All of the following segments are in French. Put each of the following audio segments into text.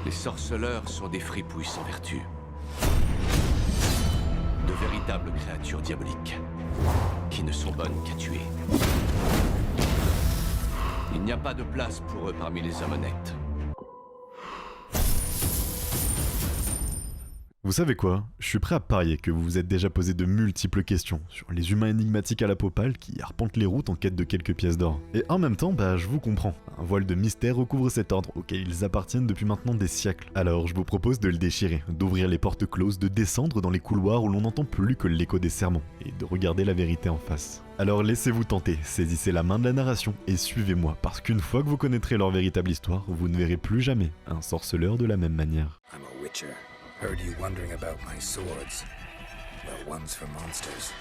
Les sorceleurs sont des fripouilles sans vertu. De véritables créatures diaboliques, qui ne sont bonnes qu'à tuer. Il n'y a pas de place pour eux parmi les hommes honnêtes. Vous savez quoi? Je suis prêt à parier que vous vous êtes déjà posé de multiples questions sur les humains énigmatiques à la peau pâle qui arpentent les routes en quête de quelques pièces d'or. Et en même temps, je vous comprends. Un voile de mystère recouvre cet ordre auquel ils appartiennent depuis maintenant des siècles. Alors je vous propose de le déchirer, d'ouvrir les portes closes, de descendre dans les couloirs où l'on n'entend plus que l'écho des sermons, et de regarder la vérité en face. Alors laissez-vous tenter, saisissez la main de la narration et suivez-moi, parce qu'une fois que vous connaîtrez leur véritable histoire, vous ne verrez plus jamais un sorceleur de la même manière. I'm a witcher. Heard you wondering about my swords. Well, one's for monsters.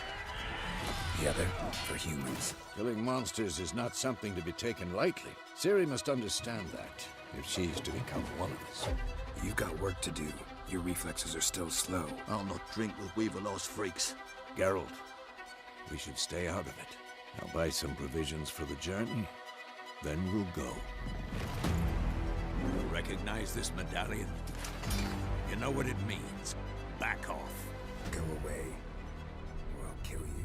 The other for humans. Killing monsters is not something to be taken lightly. Ciri must understand that, if she's to become one of us. You've got work to do. Your reflexes are still slow. I'll not drink with Weaverlaw's freaks. Geralt, we should stay out of it. I'll buy some provisions for the journey, then we'll go. You recognize this medallion? You know what it means. Back off. Go away, or I'll kill you.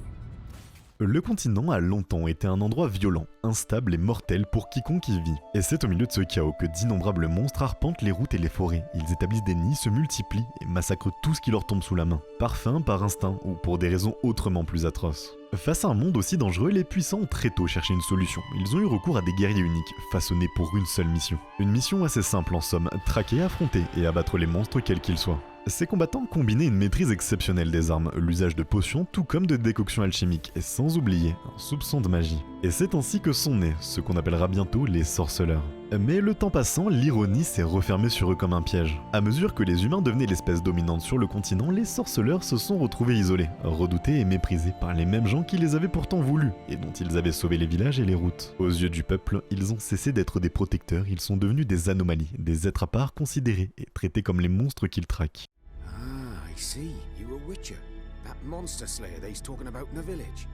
Le continent a longtemps été un endroit violent, instable et mortel pour quiconque y vit. Et c'est au milieu de ce chaos que d'innombrables monstres arpentent les routes et les forêts. Ils établissent des nids, se multiplient et massacrent tout ce qui leur tombe sous la main. Par faim, par instinct ou pour des raisons autrement plus atroces. Face à un monde aussi dangereux, les puissants ont très tôt cherché une solution. Ils ont eu recours à des guerriers uniques, façonnés pour une seule mission. Une mission assez simple en somme, traquer, affronter et abattre les monstres quels qu'ils soient. Ces combattants combinaient une maîtrise exceptionnelle des armes, l'usage de potions tout comme de décoctions alchimiques, et sans oublier un soupçon de magie. Et c'est ainsi que sont nés ce qu'on appellera bientôt les sorceleurs. Mais le temps passant, l'ironie s'est refermée sur eux comme un piège. À mesure que les humains devenaient l'espèce dominante sur le continent, les sorceleurs se sont retrouvés isolés, redoutés et méprisés par les mêmes gens qui les avaient pourtant voulus, et dont ils avaient sauvé les villages et les routes. Aux yeux du peuple, ils ont cessé d'être des protecteurs, ils sont devenus des anomalies, des êtres à part considérés et traités comme les monstres qu'ils traquent. Ah, I see. You a witcher. That monster slayer they's talking about in the village.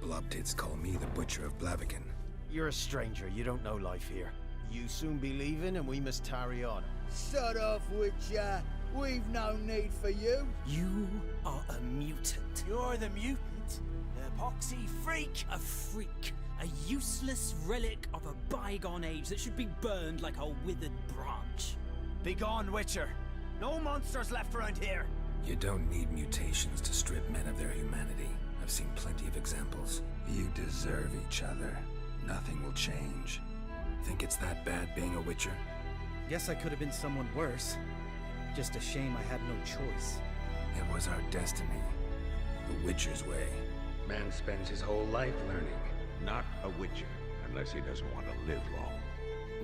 Blobtits call me the Butcher of Blaviken. You're a stranger, you don't know life here. You soon be leaving and we must tarry on. Shut off, Witcher. We've no need for you. You are a mutant. You're the mutant? The poxy freak? A freak. A useless relic of a bygone age that should be burned like a withered branch. Begone, Witcher. No monsters left around here. You don't need mutations to strip men of their humanity. I've seen plenty of examples. You deserve each other. Nothing will change. Think it's that bad being a witcher? Guess I could have been someone worse. Just a shame I had no choice. It was our destiny. The witcher's way. Man spends his whole life learning. Not a witcher, unless he doesn't want to live long.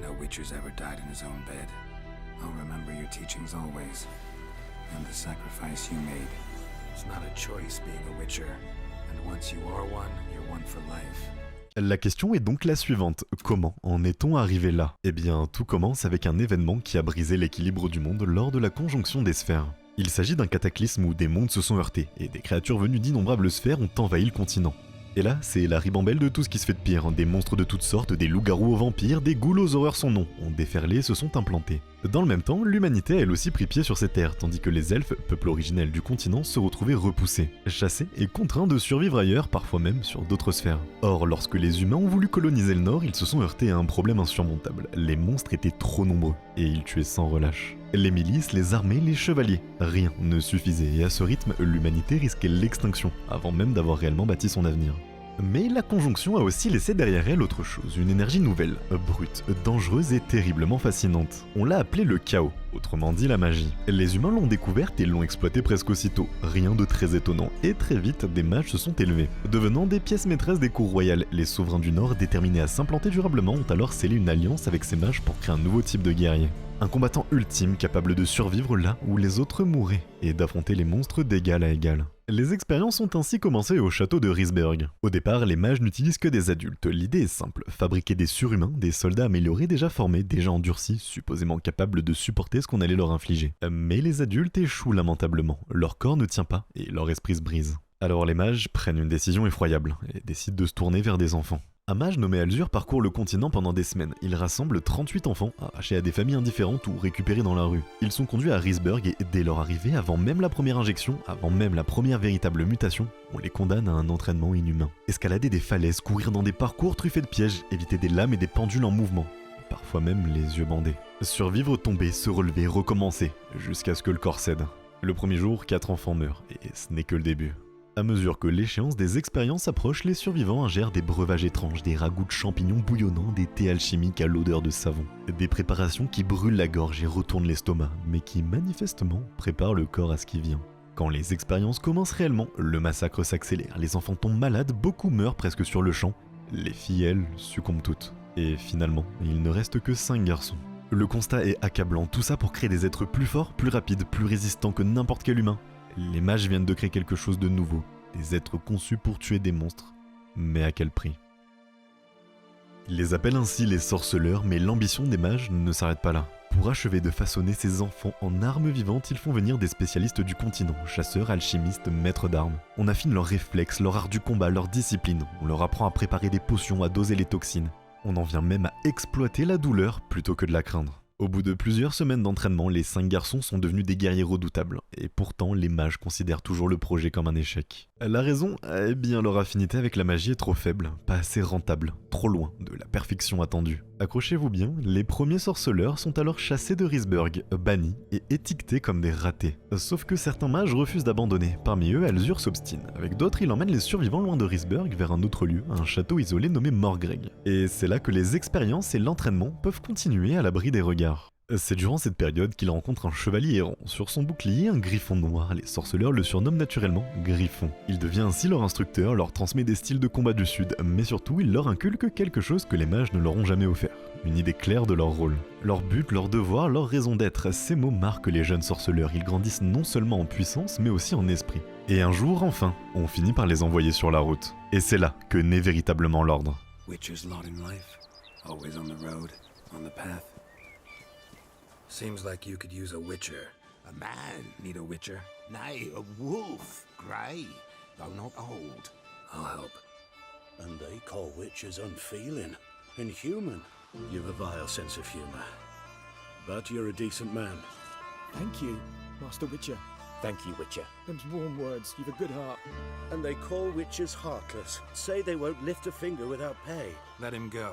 No witcher's ever died in his own bed. I'll remember your teachings always. And the sacrifice you made. It's not a choice being a witcher. And once you are one, you're one for life. La question est donc la suivante, comment en est-on arrivé là? Eh bien, tout commence avec un événement qui a brisé l'équilibre du monde lors de la conjonction des sphères. Il s'agit d'un cataclysme où des mondes se sont heurtés, et des créatures venues d'innombrables sphères ont envahi le continent. Et là, c'est la ribambelle de tout ce qui se fait de pire, des monstres de toutes sortes, des loups-garous aux vampires, des ghouls aux horreurs sans nom, ont déferlé et se sont implantés. Dans le même temps, l'humanité a elle aussi pris pied sur ces terres, tandis que les elfes, peuple originel du continent, se retrouvaient repoussés, chassés et contraints de survivre ailleurs, parfois même sur d'autres sphères. Or, lorsque les humains ont voulu coloniser le Nord, ils se sont heurtés à un problème insurmontable. Les monstres étaient trop nombreux, et ils tuaient sans relâche. Les milices, les armées, les chevaliers, rien ne suffisait, et à ce rythme, l'humanité risquait l'extinction, avant même d'avoir réellement bâti son avenir. Mais la conjonction a aussi laissé derrière elle autre chose, une énergie nouvelle, brute, dangereuse et terriblement fascinante. On l'a appelée le chaos, autrement dit la magie. Les humains l'ont découverte et l'ont exploitée presque aussitôt, rien de très étonnant, et très vite des mages se sont élevés. Devenant des pièces maîtresses des cours royales, les souverains du Nord déterminés à s'implanter durablement ont alors scellé une alliance avec ces mages pour créer un nouveau type de guerrier. Un combattant ultime capable de survivre là où les autres mouraient, et d'affronter les monstres d'égal à égal. Les expériences ont ainsi commencé au château de Rysberg. Au départ, les mages n'utilisent que des adultes. L'idée est simple, fabriquer des surhumains, des soldats améliorés déjà formés, déjà endurcis, supposément capables de supporter ce qu'on allait leur infliger. Mais les adultes échouent lamentablement, leur corps ne tient pas, et leur esprit se brise. Alors les mages prennent une décision effroyable, et décident de se tourner vers des enfants. Un mage nommé Alzur parcourt le continent pendant des semaines. Il rassemble 38 enfants, arrachés à des familles indifférentes ou récupérés dans la rue. Ils sont conduits à Rhysburg et dès leur arrivée, avant même la première injection, avant même la première véritable mutation, on les condamne à un entraînement inhumain. Escalader des falaises, courir dans des parcours truffés de pièges, éviter des lames et des pendules en mouvement. Parfois même les yeux bandés. Survivre, tomber, se relever, recommencer, jusqu'à ce que le corps cède. Le premier jour, 4 enfants meurent, et ce n'est que le début. À mesure que l'échéance des expériences approche, les survivants ingèrent des breuvages étranges, des ragoûts de champignons bouillonnants, des thés alchimiques à l'odeur de savon. Des préparations qui brûlent la gorge et retournent l'estomac, mais qui manifestement préparent le corps à ce qui vient. Quand les expériences commencent réellement, le massacre s'accélère, les enfants tombent malades, beaucoup meurent presque sur le champ. Les filles, elles, succombent toutes. Et finalement, il ne reste que 5 garçons. Le constat est accablant, tout ça pour créer des êtres plus forts, plus rapides, plus résistants que n'importe quel humain. Les mages viennent de créer quelque chose de nouveau, des êtres conçus pour tuer des monstres. Mais à quel prix? Ils les appellent ainsi les sorceleurs, mais l'ambition des mages ne s'arrête pas là. Pour achever de façonner ces enfants en armes vivantes, ils font venir des spécialistes du continent, chasseurs, alchimistes, maîtres d'armes. On affine leurs réflexes, leur art du combat, leur discipline. On leur apprend à préparer des potions, à doser les toxines. On en vient même à exploiter la douleur plutôt que de la craindre. Au bout de plusieurs semaines d'entraînement, les 5 garçons sont devenus des guerriers redoutables, et pourtant les mages considèrent toujours le projet comme un échec. La raison? Eh bien leur affinité avec la magie est trop faible, pas assez rentable, trop loin de la perfection attendue. Accrochez-vous bien, les premiers sorceleurs sont alors chassés de Rhysburg, bannis et étiquetés comme des ratés. Sauf que certains mages refusent d'abandonner, parmi eux Alzur s'obstine, avec d'autres il emmène les survivants loin de Rhysburg vers un autre lieu, un château isolé nommé Morgreg. Et c'est là que les expériences et l'entraînement peuvent continuer à l'abri des regards. C'est durant cette période qu'il rencontre un chevalier errant. Sur son bouclier, un griffon noir. Les sorceleurs le surnomment naturellement Griffon. Il devient ainsi leur instructeur, leur transmet des styles de combat du sud, mais surtout il leur inculque quelque chose que les mages ne leur ont jamais offert. Une idée claire de leur rôle. Leur but, leur devoir, leur raison d'être. Ces mots marquent les jeunes sorceleurs. Ils grandissent non seulement en puissance, mais aussi en esprit. Et un jour, enfin, on finit par les envoyer sur la route. Et c'est là que naît véritablement l'ordre. Witcher's lot in life. Always on the road, on the path. Seems like you could use a witcher. A man need a witcher. Nay, a wolf. Grey, though not old. I'll help. And they call witches unfeeling, inhuman. You've a vile sense of humour. But you're a decent man. Thank you, Master Witcher. Thank you, Witcher. Them's warm words. You've a good heart. And they call witches heartless. Say they won't lift a finger without pay. Let him go.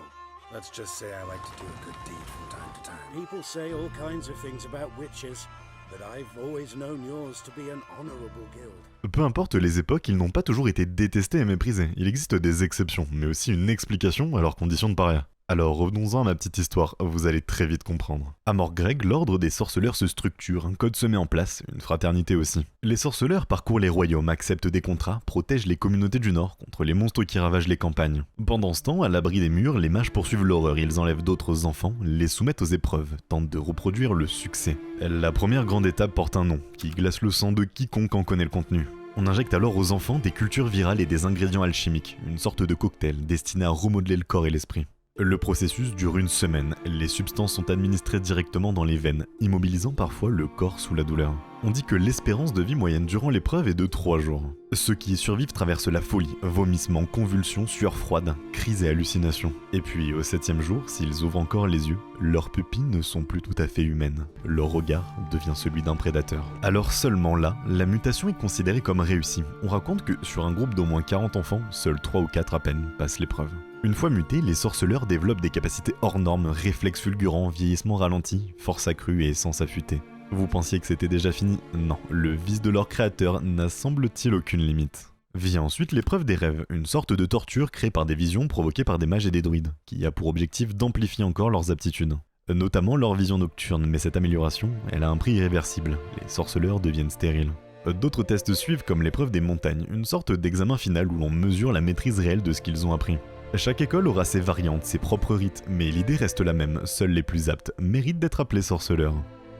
Let's just say I like to do a good deed from time to time. People say all kinds of things about witches, but I've always known yours to be an honorable guild. Peu importe les époques, ils n'ont pas toujours été détestés et méprisés. Il existe des exceptions, mais aussi une explication à leurs conditions de paria. Alors revenons-en à ma petite histoire, vous allez très vite comprendre. À Morgreg, l'ordre des sorceleurs se structure, un code se met en place, une fraternité aussi. Les sorceleurs parcourent les royaumes, acceptent des contrats, protègent les communautés du Nord contre les monstres qui ravagent les campagnes. Pendant ce temps, à l'abri des murs, les mages poursuivent l'horreur, ils enlèvent d'autres enfants, les soumettent aux épreuves, tentent de reproduire le succès. La première grande étape porte un nom, qui glace le sang de quiconque en connaît le contenu. On injecte alors aux enfants des cultures virales et des ingrédients alchimiques, une sorte de cocktail destiné à remodeler le corps et l'esprit. Le processus dure une semaine, les substances sont administrées directement dans les veines, immobilisant parfois le corps sous la douleur. On dit que l'espérance de vie moyenne durant l'épreuve est de 3 jours. Ceux qui y survivent traversent la folie, vomissements, convulsions, sueurs froides, crises et hallucinations. Et puis au 7e jour, s'ils ouvrent encore les yeux, leurs pupilles ne sont plus tout à fait humaines. Leur regard devient celui d'un prédateur. Alors seulement là, la mutation est considérée comme réussie. On raconte que sur un groupe d'au moins 40 enfants, seuls 3 ou 4 à peine passent l'épreuve. Une fois mutés, les sorceleurs développent des capacités hors normes, réflexes fulgurants, vieillissement ralenti, force accrue et sens affûté. Vous pensiez que c'était déjà fini? Non, le vice de leur créateur n'a semble-t-il aucune limite. Vient ensuite l'épreuve des rêves, une sorte de torture créée par des visions provoquées par des mages et des druides, qui a pour objectif d'amplifier encore leurs aptitudes. Notamment leur vision nocturne, mais cette amélioration, elle a un prix irréversible, les sorceleurs deviennent stériles. D'autres tests suivent comme l'épreuve des montagnes, une sorte d'examen final où l'on mesure la maîtrise réelle de ce qu'ils ont appris. Chaque école aura ses variantes, ses propres rites, mais l'idée reste la même, seuls les plus aptes méritent d'être appelés sorceleurs.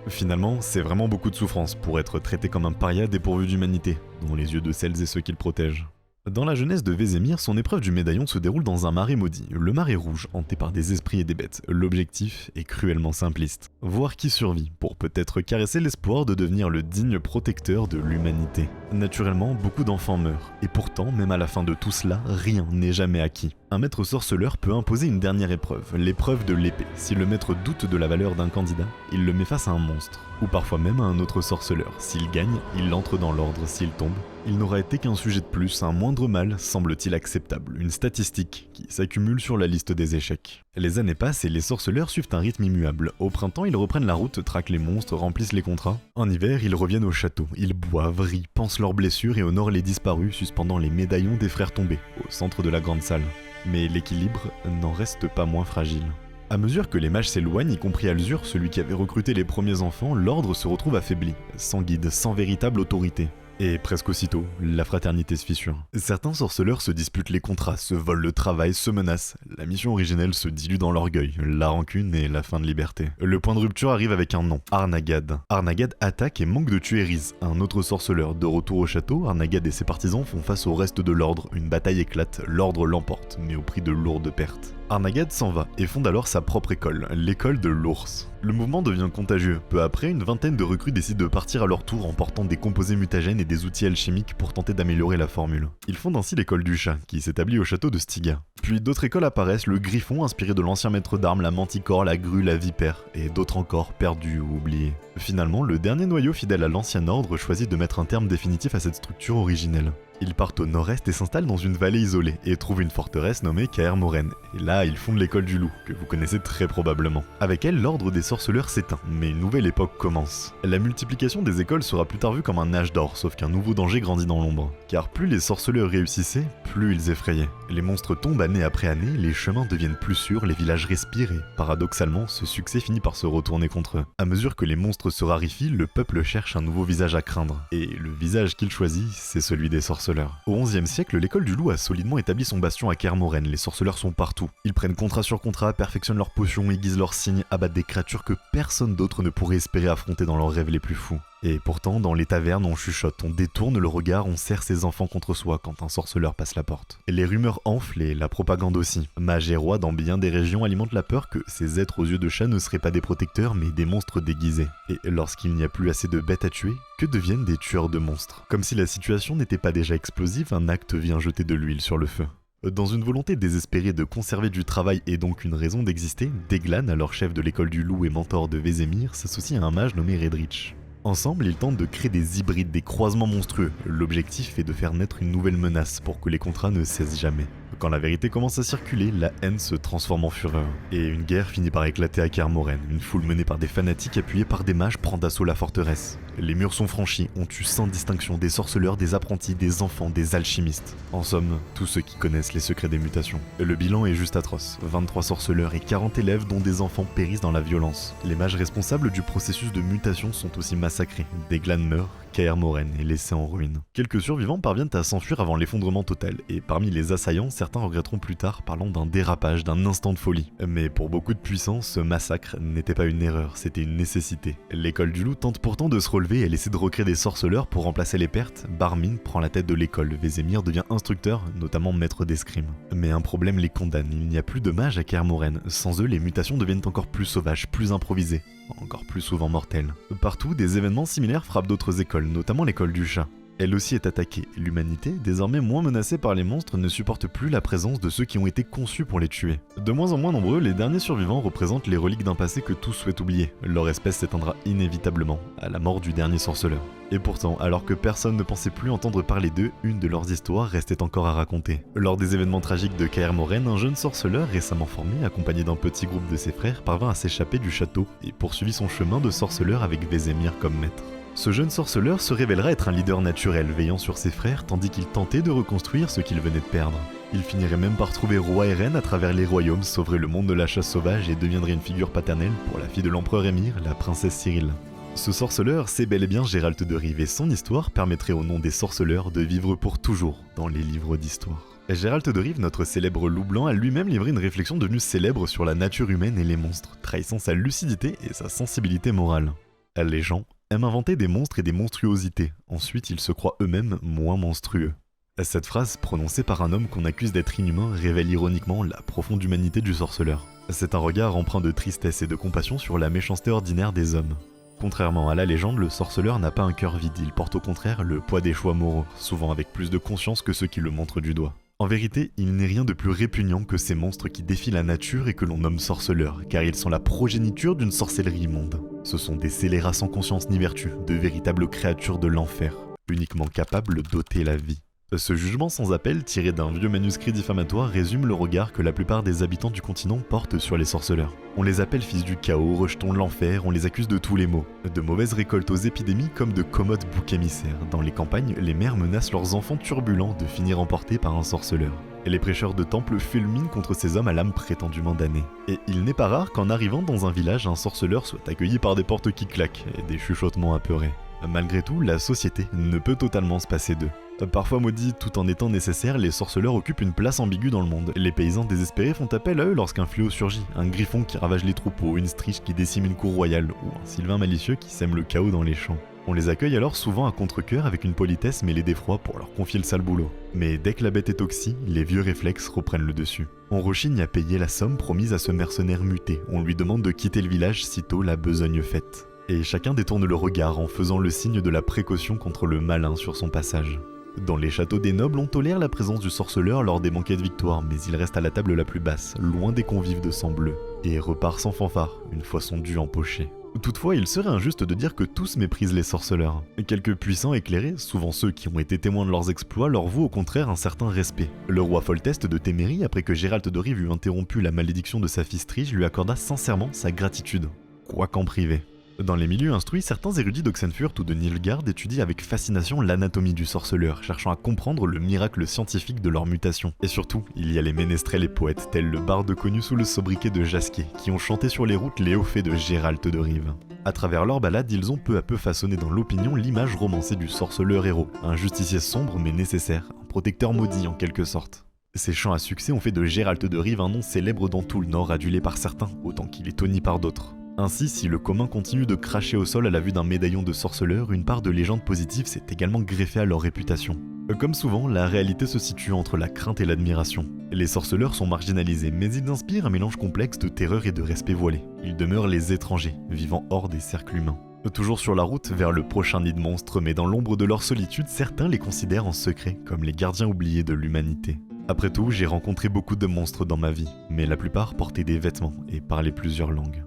Finalement, c'est vraiment beaucoup de souffrance pour être traité comme un paria dépourvu d'humanité, dans les yeux de celles et ceux qu'il protège. Dans la jeunesse de Vézémir, son épreuve du médaillon se déroule dans un marais maudit, le marais rouge, hanté par des esprits et des bêtes. L'objectif est cruellement simpliste. Voir qui survit, pour peut-être caresser l'espoir de devenir le digne protecteur de l'humanité. Naturellement, beaucoup d'enfants meurent, et pourtant, même à la fin de tout cela, rien n'est jamais acquis. Un maître sorceleur peut imposer une dernière épreuve, l'épreuve de l'épée. Si le maître doute de la valeur d'un candidat, il le met face à un monstre, ou parfois même à un autre sorceleur. S'il gagne, il entre dans l'ordre. S'il tombe, il n'aura été qu'un sujet de plus, un moindre mal semble-t-il acceptable, une statistique qui s'accumule sur la liste des échecs. Les années passent et les sorceleurs suivent un rythme immuable. Au printemps, ils reprennent la route, traquent les monstres, remplissent les contrats. En hiver, ils reviennent au château. Ils boivent, rient, pansent leurs blessures et honorent les disparus, suspendant les médaillons des frères tombés, au centre de la grande salle. Mais l'équilibre n'en reste pas moins fragile. À mesure que les mages s'éloignent, y compris Alzur, celui qui avait recruté les premiers enfants, l'ordre se retrouve affaibli, sans guide, sans véritable autorité. Et presque aussitôt, la fraternité se fissure. Certains sorceleurs se disputent les contrats, se volent le travail, se menacent. La mission originelle se dilue dans l'orgueil, la rancune et la fin de liberté. Le point de rupture arrive avec un nom, Arnagad. Arnagad attaque et manque de tuer Riz, un autre sorceleur. De retour au château, Arnagad et ses partisans font face au reste de l'ordre. Une bataille éclate, l'ordre l'emporte, mais au prix de lourdes pertes. Arnagad s'en va et fonde alors sa propre école, l'école de l'ours. Le mouvement devient contagieux. Peu après, une vingtaine de recrues décident de partir à leur tour en portant des composés mutagènes et des outils alchimiques pour tenter d'améliorer la formule. Ils fondent ainsi l'école du chat, qui s'établit au château de Stygia. Puis d'autres écoles apparaissent, le griffon inspiré de l'ancien maître d'armes, la manticore, la grue, la vipère, et d'autres encore perdus ou oubliés. Finalement, le dernier noyau fidèle à l'ancien ordre choisit de mettre un terme définitif à cette structure originelle. Ils partent au nord-est et s'installent dans une vallée isolée, et trouvent une forteresse nommée Kaer Morhen. Et là, ils fondent l'école du loup, que vous connaissez très probablement. Avec elle, l'ordre des sorceleurs s'éteint, mais une nouvelle époque commence. La multiplication des écoles sera plus tard vue comme un âge d'or, sauf qu'un nouveau danger grandit dans l'ombre. Car plus les sorceleurs réussissaient, plus ils effrayaient. Les monstres tombent année après année, les chemins deviennent plus sûrs, les villages respirent et, paradoxalement, ce succès finit par se retourner contre eux. À mesure que les monstres se raréfient, le peuple cherche un nouveau visage à craindre. Et le visage qu'il choisit, c'est celui des sorceleurs. Au XIe siècle, l'école du loup a solidement établi son bastion à Kaer Morhen. Les sorceleurs sont partout. Ils prennent contrat sur contrat, perfectionnent leurs potions, aiguisent leurs signes, abattent des créatures que personne d'autre ne pourrait espérer affronter dans leurs rêves les plus fous. Et pourtant, dans les tavernes, on chuchote, on détourne le regard, on serre ses enfants contre soi quand un sorceleur passe la porte. Et les rumeurs enflent et la propagande aussi. Mages et rois dans bien des régions alimentent la peur que ces êtres aux yeux de chat ne seraient pas des protecteurs mais des monstres déguisés. Et lorsqu'il n'y a plus assez de bêtes à tuer, que deviennent des tueurs de monstres? Comme si la situation n'était pas déjà explosive, un acte vient jeter de l'huile sur le feu. Dans une volonté désespérée de conserver du travail et donc une raison d'exister, Deglan, alors chef de l'école du loup et mentor de Vesemir, s'associe à un mage nommé Redrich. Ensemble, ils tentent de créer des hybrides, des croisements monstrueux. L'objectif est de faire naître une nouvelle menace pour que les contrats ne cessent jamais. Quand la vérité commence à circuler, la haine se transforme en fureur. Et une guerre finit par éclater à Kaer Morhen. Une foule menée par des fanatiques appuyés par des mages prend d'assaut la forteresse. Les murs sont franchis, on tue sans distinction des sorceleurs, des apprentis, des enfants, des alchimistes. En somme, tous ceux qui connaissent les secrets des mutations. Le bilan est juste atroce. 23 sorceleurs et 40 élèves dont des enfants périssent dans la violence. Les mages responsables du processus de mutation sont aussi massacrés. Deglan meurt, Kaer Morhen est laissé en ruine. Quelques survivants parviennent à s'enfuir avant l'effondrement total, et parmi les assaillants, certains regretteront plus tard parlant d'un dérapage, d'un instant de folie. Mais pour beaucoup de puissants, ce massacre n'était pas une erreur, c'était une nécessité. L'école du loup tente pourtant de se relever et essaie de recréer des sorceleurs pour remplacer les pertes. Barmin prend la tête de l'école, Vesemir devient instructeur, notamment maître d'escrime. Mais un problème les condamne, il n'y a plus de mages à Kaer Morhen. Sans eux, les mutations deviennent encore plus sauvages, plus improvisées, encore plus souvent mortelles. Partout, des événements similaires frappent d'autres écoles, notamment l'école du chat. Elle aussi est attaquée. L'humanité, désormais moins menacée par les monstres, ne supporte plus la présence de ceux qui ont été conçus pour les tuer. De moins en moins nombreux, les derniers survivants représentent les reliques d'un passé que tous souhaitent oublier. Leur espèce s'éteindra inévitablement, à la mort du dernier sorceleur. Et pourtant, alors que personne ne pensait plus entendre parler d'eux, une de leurs histoires restait encore à raconter. Lors des événements tragiques de Kaer Morhen, un jeune sorceleur récemment formé, accompagné d'un petit groupe de ses frères, parvint à s'échapper du château et poursuivit son chemin de sorceleur avec Vesemir comme maître. Ce jeune sorceleur se révélera être un leader naturel, veillant sur ses frères tandis qu'il tentait de reconstruire ce qu'il venait de perdre. Il finirait même par trouver roi et reine à travers les royaumes, sauverait le monde de la chasse sauvage et deviendrait une figure paternelle pour la fille de l'empereur Émir, la princesse Cyrille. Ce sorceleur, c'est bel et bien Geralt de Rive et son histoire permettrait au nom des sorceleurs de vivre pour toujours dans les livres d'histoire. Geralt de Rive, notre célèbre loup blanc, a lui-même livré une réflexion devenue célèbre sur la nature humaine et les monstres, trahissant sa lucidité et sa sensibilité morale. Les gens aiment inventer des monstres et des monstruosités, ensuite ils se croient eux-mêmes moins monstrueux. Cette phrase, prononcée par un homme qu'on accuse d'être inhumain, révèle ironiquement la profonde humanité du sorceleur. C'est un regard empreint de tristesse et de compassion sur la méchanceté ordinaire des hommes. Contrairement à la légende, le sorceleur n'a pas un cœur vide, il porte au contraire le poids des choix moraux, souvent avec plus de conscience que ceux qui le montrent du doigt. En vérité, il n'est rien de plus répugnant que ces monstres qui défient la nature et que l'on nomme sorceleurs, car ils sont la progéniture d'une sorcellerie immonde. Ce sont des scélérats sans conscience ni vertu, de véritables créatures de l'enfer, uniquement capables d'ôter la vie. Ce jugement sans appel, tiré d'un vieux manuscrit diffamatoire, résume le regard que la plupart des habitants du continent portent sur les sorceleurs. On les appelle fils du chaos, rejetons l'enfer, on les accuse de tous les maux. De mauvaises récoltes aux épidémies comme de commodes boucs émissaires. Dans les campagnes, les mères menacent leurs enfants turbulents de finir emportés par un sorceleur. Et les prêcheurs de temples fulminent contre ces hommes à l'âme prétendument damnée. Et il n'est pas rare qu'en arrivant dans un village, un sorceleur soit accueilli par des portes qui claquent et des chuchotements apeurés. Malgré tout, la société ne peut totalement se passer d'eux. Parfois maudits tout en étant nécessaires, les sorceleurs occupent une place ambiguë dans le monde. Les paysans désespérés font appel à eux lorsqu'un fléau surgit, un griffon qui ravage les troupeaux, une striche qui décime une cour royale, ou un sylvain malicieux qui sème le chaos dans les champs. On les accueille alors souvent à contre-cœur avec une politesse mêlée d'effroi pour leur confier le sale boulot. Mais dès que la bête est oxy, les vieux réflexes reprennent le dessus. On rechigne à payer la somme promise à ce mercenaire muté, on lui demande de quitter le village sitôt la besogne faite. Et chacun détourne le regard en faisant le signe de la précaution contre le malin sur son passage. Dans les châteaux des nobles, on tolère la présence du sorceleur lors des banquets de victoire, mais il reste à la table la plus basse, loin des convives de sang bleu, et repart sans fanfare, une fois son dû empoché. Toutefois, il serait injuste de dire que tous méprisent les sorceleurs. Quelques puissants éclairés, souvent ceux qui ont été témoins de leurs exploits, leur vouent au contraire un certain respect. Le roi Foltest de Témérie, après que Gérald de Rive eut interrompu la malédiction de sa fille Strige, lui accorda sincèrement sa gratitude, quoiqu'en privé. Dans les milieux instruits, certains érudits d'Oxenfurt ou de Nilfgaard étudient avec fascination l'anatomie du sorceleur, cherchant à comprendre le miracle scientifique de leur mutation. Et surtout, il y a les ménestrels et poètes, tels le barde connu sous le sobriquet de Jasquet, qui ont chanté sur les routes les hauts faits de Gérald de Rive. À travers leurs ballades, ils ont peu à peu façonné dans l'opinion l'image romancée du sorceleur héros, un justicier sombre mais nécessaire, un protecteur maudit en quelque sorte. Ces chants à succès ont fait de Gérald de Rive un nom célèbre dans tout le Nord, adulé par certains, autant qu'il est honni par d'autres. Ainsi, si le commun continue de cracher au sol à la vue d'un médaillon de sorceleur, une part de légende positive s'est également greffée à leur réputation. Comme souvent, la réalité se situe entre la crainte et l'admiration. Les sorceleurs sont marginalisés, mais ils inspirent un mélange complexe de terreur et de respect voilé. Ils demeurent les étrangers, vivant hors des cercles humains. Toujours sur la route vers le prochain nid de monstres, mais dans l'ombre de leur solitude, certains les considèrent en secret comme les gardiens oubliés de l'humanité. Après tout, j'ai rencontré beaucoup de monstres dans ma vie, mais la plupart portaient des vêtements et parlaient plusieurs langues.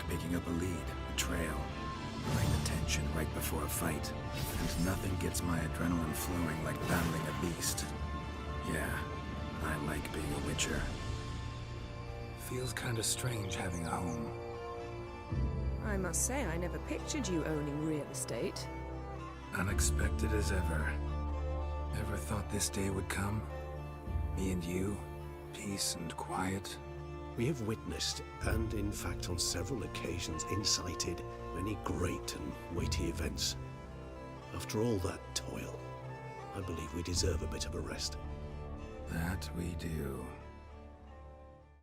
Picking up a lead, a trail, bring attention right before a fight, and nothing gets my adrenaline flowing like battling a beast. Yeah, I like being a witcher. Feels kinda strange having a home. I must say, I never pictured you owning real estate. Unexpected as ever. Ever thought this day would come? Me and you, peace and quiet. We have witnessed, and in fact on several occasions incited, many great and weighty events. After all that toil, I believe we deserve a bit of a rest. That we do.